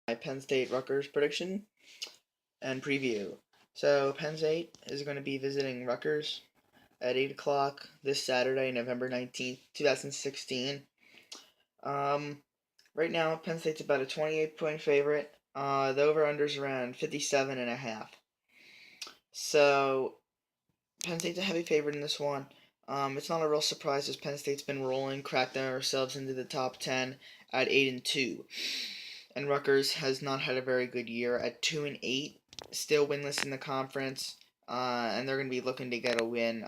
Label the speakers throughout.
Speaker 1: My Penn State Rutgers prediction and preview. So Penn State is going to be visiting Rutgers at 8 o'clock this Saturday, November 19th, 2016. Um, right now, Penn State's about a 28-point favorite. The over-under's around 57.5. So Penn State's a heavy favorite in this one. It's not a real surprise as Penn State's been rolling, cracked themselves into the top 10 at 8-2. And Rutgers has not had a very good year at 2-8, still winless in the conference, and they're going to be looking to get a win.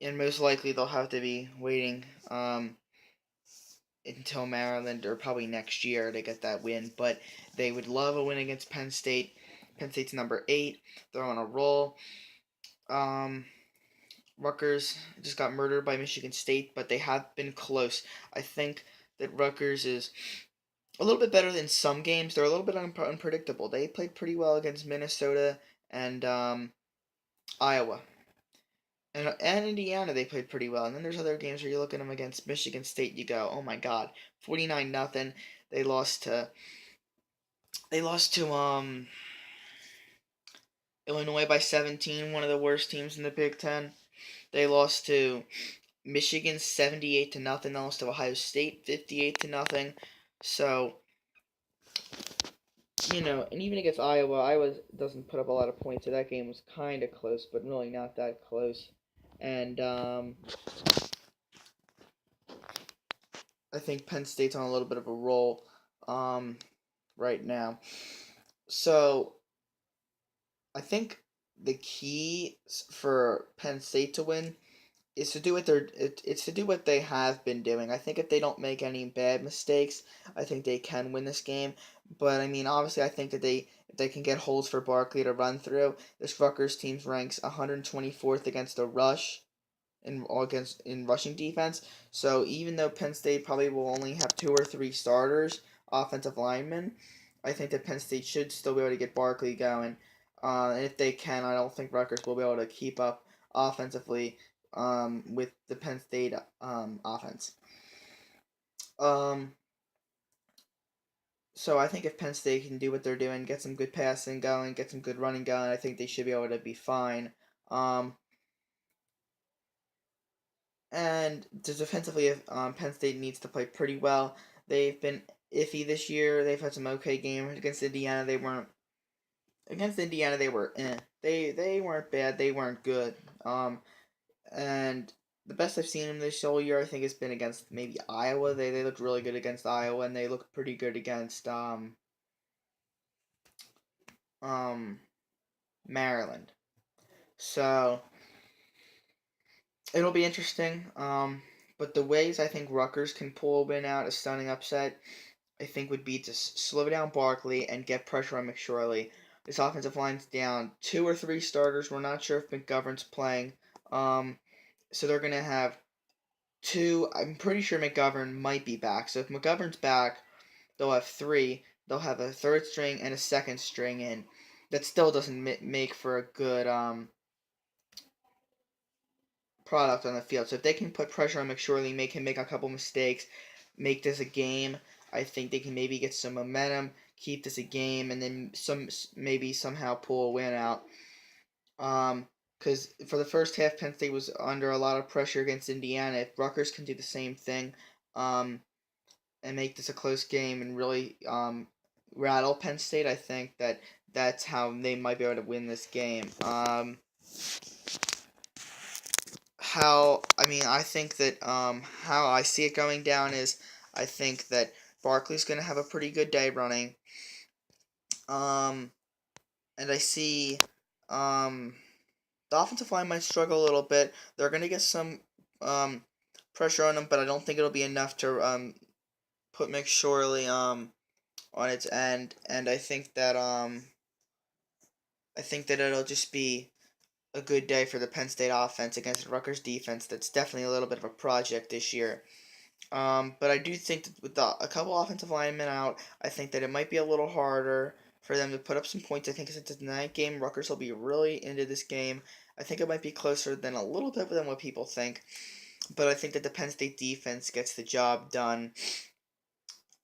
Speaker 1: And most likely they'll have to be waiting until Maryland or probably next year to get that win. But they would love a win against Penn State. Penn State's number 8. They're on a roll. Rutgers just got murdered by Michigan State, but they have been close. I think that Rutgers is a little bit better than some games. They're a little bit unpredictable. They played pretty well against Minnesota and Iowa. And Indiana, they played pretty well. And then there's other games where you look at them against Michigan State, you go, oh my God, 49-0. They lost to Illinois by 17, one of the worst teams in the Big Ten. They lost to Michigan 78-0. They lost to Ohio State 58-0. So and even against Iowa doesn't put up a lot of points, so that game was kind of close, but really not that close. And I think Penn State's on a little bit of a roll right now. So I think the key for Penn State to win is to do it's to do what they have been doing. I think if they don't make any bad mistakes, I think they can win this game. But I mean, obviously, I think that if they can get holes for Barkley to run through, this Rutgers team ranks 124th against the rush in rushing defense. So even though Penn State probably will only have 2 or 3 starters, offensive linemen, I think that Penn State should still be able to get Barkley going. And if they can, I don't think Rutgers will be able to keep up offensively with the Penn State offense. So I think if Penn State can do what they're doing, get some good passing going, get some good running going, I think they should be able to be fine. And defensively, Penn State needs to play pretty well. They've been iffy this year. They've had some okay games against Indiana. They weren't against Indiana. They were They weren't bad. They weren't good. And the best I've seen them this whole year, I think, has been against maybe Iowa. They looked really good against Iowa, and they looked pretty good against Maryland. So it'll be interesting. But the ways I think Rutgers can pull a win out, a stunning upset, I think would be to slow down Barkley and get pressure on McSorley. This offensive line's down 2 or 3 starters. We're not sure if McGovern's playing. So they're gonna have 2. I'm pretty sure McGovern might be back. So if McGovern's back, they'll have 3. They'll have a third string and a second string in. That still doesn't make for a good product on the field. So if they can put pressure on McSorley, make him make a couple mistakes, make this a game, I think they can maybe get some momentum, keep this a game, and then maybe somehow pull a win out. Because for the first half, Penn State was under a lot of pressure against Indiana. If Rutgers can do the same thing, and make this a close game and really rattle Penn State, I think that's how they might be able to win this game. I think that how I see it going down is I think that Barkley's going to have a pretty good day running. And I see the offensive line might struggle a little bit. They're going to get some pressure on them, but I don't think it'll be enough to put McSorley on its end. And I think that it'll just be a good day for the Penn State offense against the Rutgers defense. That's definitely a little bit of a project this year. But I do think that with a couple offensive linemen out, I think that it might be a little harder for them to put up some points. I think since it's a night game, Rutgers will be really into this game. I think it might be closer than a little bit than what people think. But I think that the Penn State defense gets the job done.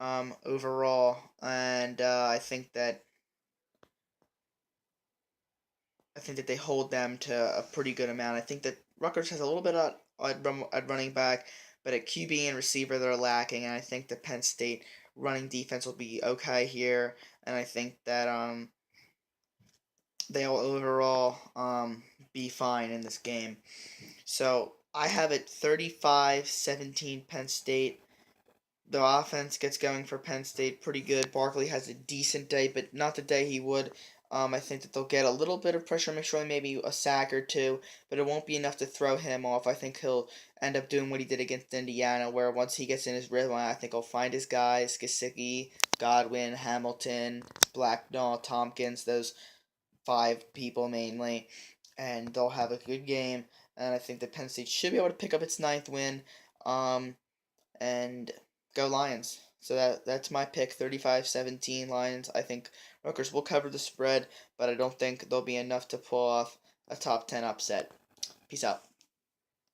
Speaker 1: overall, and I think that they hold them to a pretty good amount. I think that Rutgers has a little bit at running back, but at QB and receiver they're lacking, and I think the Penn State running defense will be okay here, and I think that they'll overall be fine in this game. So I have it 35-17 Penn State. The offense gets going for Penn State pretty good. Barkley has a decent day, but not the day he would. I think that they'll get a little bit of pressure, McSorley, maybe a sack or two, but it won't be enough to throw him off. I think he'll end up doing what he did against Indiana, where once he gets in his rhythm, I think he'll find his guys, Gesicki, Godwin, Hamilton, Blacknall, Tompkins, those five people mainly, and they'll have a good game. And I think that Penn State should be able to pick up its ninth win. And go Lions. So that's my pick, 35-17 Lions. I think Rutgers will cover the spread, but I don't think there'll be enough to pull off a top 10 upset. Peace out.